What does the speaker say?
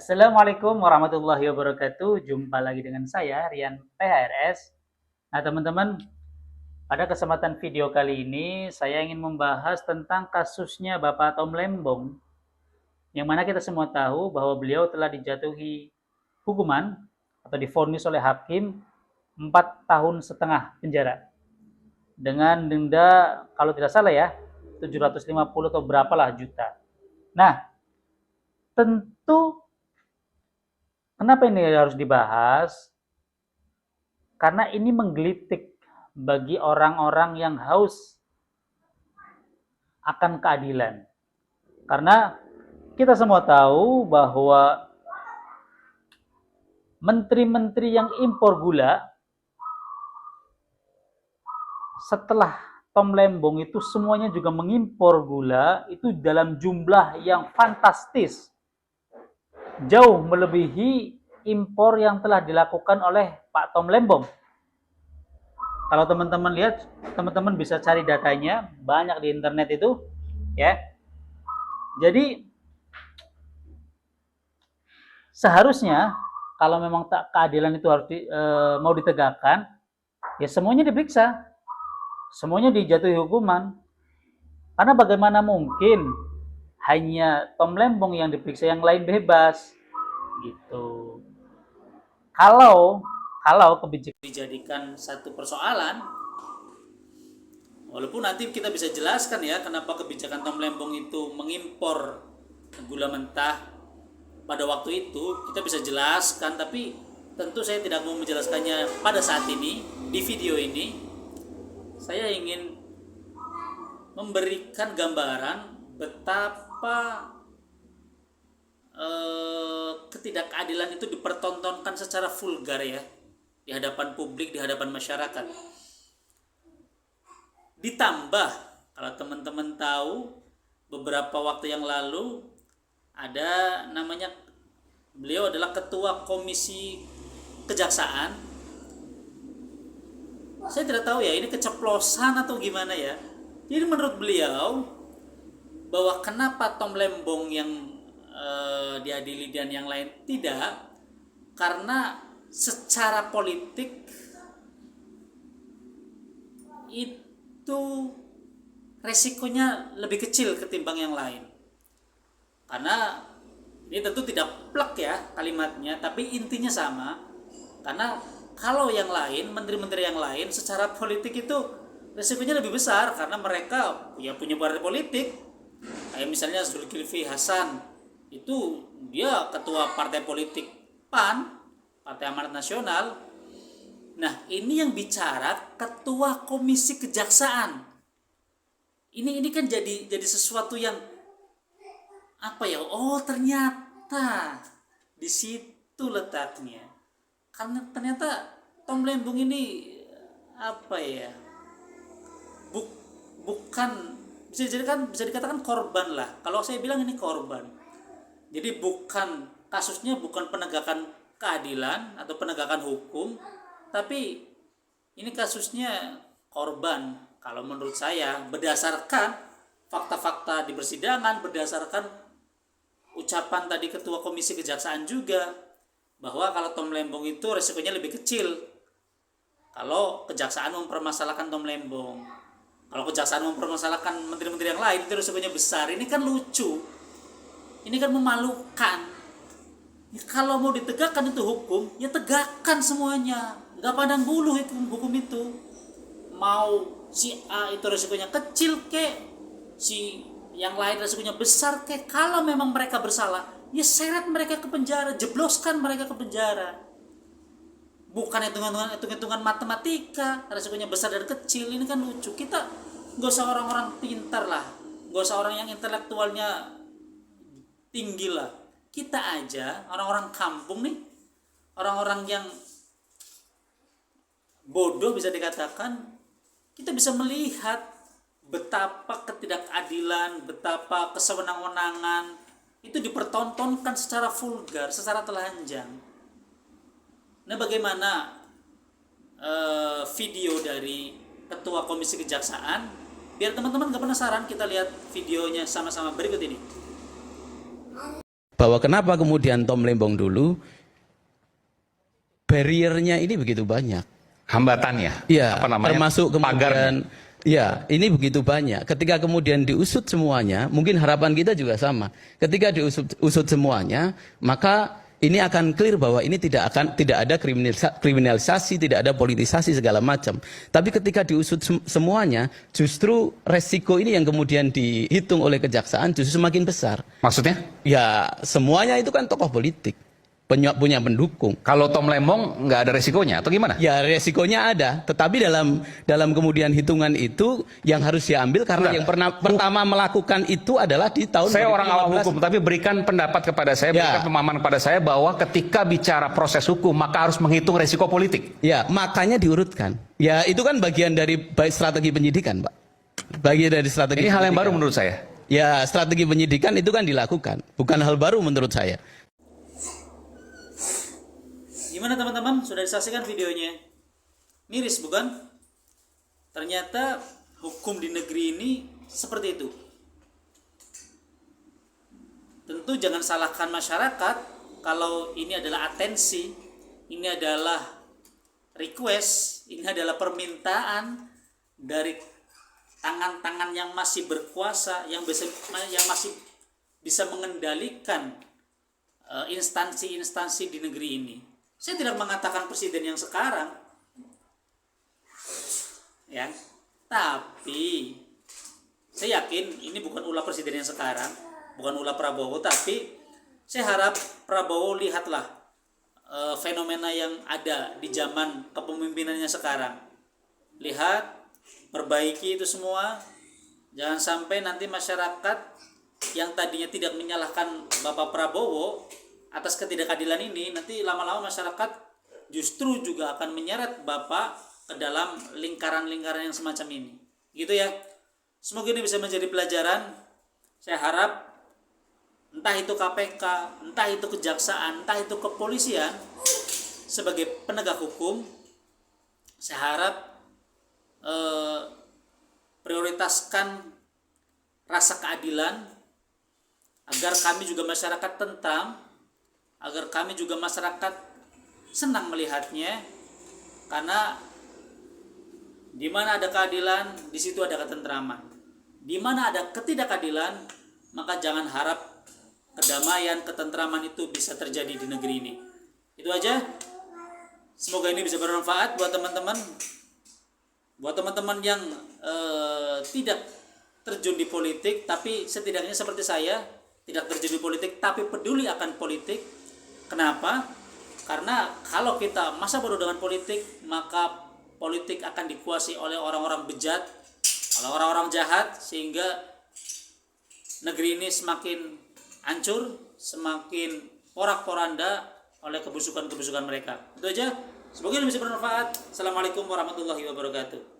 Assalamualaikum warahmatullahi wabarakatuh. Jumpa lagi dengan saya, Rian PHRS. Nah, teman-teman, pada kesempatan video kali ini, saya ingin membahas tentang kasusnya Bapak Tom Lembong, yang mana kita semua tahu bahwa beliau telah dijatuhi hukuman atau divonis oleh hakim 4 tahun setengah penjara dengan denda, kalau tidak salah ya, 750 atau berapalah juta. Nah, tentu kenapa ini harus dibahas? Karena ini menggelitik bagi orang-orang yang haus akan keadilan. Karena kita semua tahu bahwa menteri-menteri yang impor gula setelah Tom Lembong itu semuanya juga mengimpor gula itu dalam jumlah yang fantastis. Jauh melebihi impor yang telah dilakukan oleh Pak Tom Lembong. Kalau teman-teman lihat, teman-teman bisa cari datanya, banyak di internet itu, ya. Jadi seharusnya kalau memang keadilan itu harus mau ditegakkan, ya semuanya diperiksa, semuanya dijatuhi hukuman. Karena bagaimana mungkin hanya Tom Lembong yang diperiksa, yang lain bebas, gitu. Kalau kebijakan dijadikan satu persoalan, walaupun nanti kita bisa jelaskan ya kenapa kebijakan Tom Lembong itu mengimpor gula mentah pada waktu itu, kita bisa jelaskan, tapi tentu saya tidak mau menjelaskannya pada saat ini. Di video ini saya ingin memberikan gambaran betapa ketidakadilan itu dipertontonkan secara vulgar ya di hadapan publik, di hadapan masyarakat. Ditambah, kalau teman-teman tahu, beberapa waktu yang lalu ada namanya, beliau adalah ketua komisi kejaksaan. Saya tidak tahu ya ini keceplosan atau gimana ya. Jadi menurut beliau bahwa kenapa Tom Lembong yang diadili dan yang lain tidak, karena secara politik itu resikonya lebih kecil ketimbang yang lain. Karena ini tentu tidak plek ya kalimatnya, tapi intinya sama. Karena kalau yang lain, menteri-menteri yang lain secara politik itu resikonya lebih besar karena mereka punya partai politik. Kayak misalnya Zulkifli Hasan, itu dia ketua partai politik PAN, Partai Amanat Nasional. Nah, ini yang bicara ketua komisi kejaksaan. Ini kan jadi sesuatu yang apa ya? Oh, ternyata di situ letaknya. Karena ternyata Tom Lembong ini apa ya? Bukan bisa dikatakan korban lah. Kalau saya bilang ini korban. Jadi kasusnya bukan penegakan keadilan atau penegakan hukum, tapi ini kasusnya korban. Kalau menurut saya berdasarkan fakta-fakta di persidangan, berdasarkan ucapan tadi ketua komisi kejaksaan juga, bahwa kalau Tom Lembong itu resikonya lebih kecil kalau kejaksaan mempermasalahkan Tom Lembong. Kalau kejaksaan mempermasalahkan menteri-menteri yang lain itu resikonya besar. Ini kan lucu. Ini kan memalukan. Ya, kalau mau ditegakkan itu hukum, ya tegakkan semuanya. Gak pandang bulu itu hukum itu. Mau si A itu resikonya kecil kek, si yang lain resikonya besar kek. Kalau memang mereka bersalah, ya seret mereka ke penjara, jebloskan mereka ke penjara. Bukan hitung-hitungan matematika, resikonya besar dan kecil. Ini kan lucu. Kita gak usah orang-orang pintar lah, gak usah orang yang intelektualnya tinggi lah. Kita aja orang-orang kampung nih, orang-orang yang bodoh bisa dikatakan, kita bisa melihat betapa ketidakadilan, betapa kesewenang-wenangan itu dipertontonkan secara vulgar, secara telanjang. Nah, bagaimana video dari ketua komisi kejaksaan? Biar teman-teman gak penasaran, kita lihat videonya sama-sama berikut ini. bahwa kenapa kemudian Tom Lembong dulu barriernya ini begitu banyak. Hambatannya. Ya, Apa namanya? termasuk kemudian Pagarnya. ya, ini begitu banyak. Ketika kemudian diusut semuanya, mungkin harapan kita juga sama. Ketika diusut semuanya, maka ini akan clear bahwa ini tidak ada kriminalisasi, tidak ada politisasi segala macam. Tapi ketika diusut semuanya, justru resiko ini yang kemudian dihitung oleh kejaksaan justru semakin besar. Maksudnya? Ya, semuanya itu kan tokoh politik, punya pendukung. Kalau Tom Lembong nggak ada resikonya atau gimana? Ya, resikonya ada, tetapi dalam kemudian hitungan itu yang harus diambil karena yang pertama melakukan itu adalah di tahun Saya orang awam 2015. hukum, tapi berikan pendapat kepada saya, berikan pemahaman kepada saya bahwa ketika bicara proses hukum maka harus menghitung resiko politik. Ya, makanya diurutkan. Ya, itu kan bagian dari strategi penyidikan, Pak. Bagian dari strategi. Ini hal yang penyidikan. baru menurut saya. Ya, strategi penyidikan itu kan dilakukan, bukan hal baru menurut saya. Gimana teman-teman? Sudah disaksikan videonya? Miris bukan? Ternyata hukum di negeri ini seperti itu. Tentu jangan salahkan masyarakat kalau ini adalah atensi, ini adalah request, ini adalah permintaan dari tangan-tangan yang masih berkuasa, yang masih bisa mengendalikan instansi-instansi di negeri ini. Saya tidak mengatakan presiden yang sekarang, ya, tapi saya yakin ini bukan ulah presiden yang sekarang, bukan ulah Prabowo, tapi saya harap Prabowo lihatlah fenomena yang ada di zaman kepemimpinannya sekarang. Lihat, perbaiki itu semua, jangan sampai nanti masyarakat yang tadinya tidak menyalahkan Bapak Prabowo atas ketidakadilan ini, nanti lama-lama masyarakat justru juga akan menyeret Bapak ke dalam lingkaran-lingkaran yang semacam ini. Gitu ya. Semoga ini bisa menjadi pelajaran. Saya harap entah itu KPK, entah itu kejaksaan, entah itu kepolisian, sebagai penegak hukum, saya harap prioritaskan rasa keadilan agar kami juga masyarakat tentram, agar kami juga masyarakat senang melihatnya, karena di mana ada keadilan, di situ ada ketentraman. Di mana ada ketidakadilan, maka jangan harap kedamaian, ketentraman itu bisa terjadi di negeri ini. Itu aja. Semoga ini bisa bermanfaat buat teman-teman. Buat teman-teman yang tidak terjun di politik, tapi setidaknya seperti saya, tidak terjun di politik tapi peduli akan politik. Kenapa? Karena kalau kita masa bodoh dengan politik, maka politik akan dikuasai oleh orang-orang bejat, oleh orang-orang jahat, sehingga negeri ini semakin hancur, semakin porak-poranda oleh kebusukan-kebusukan mereka. Itu aja. Semoga ini bisa bermanfaat. Assalamualaikum warahmatullahi wabarakatuh.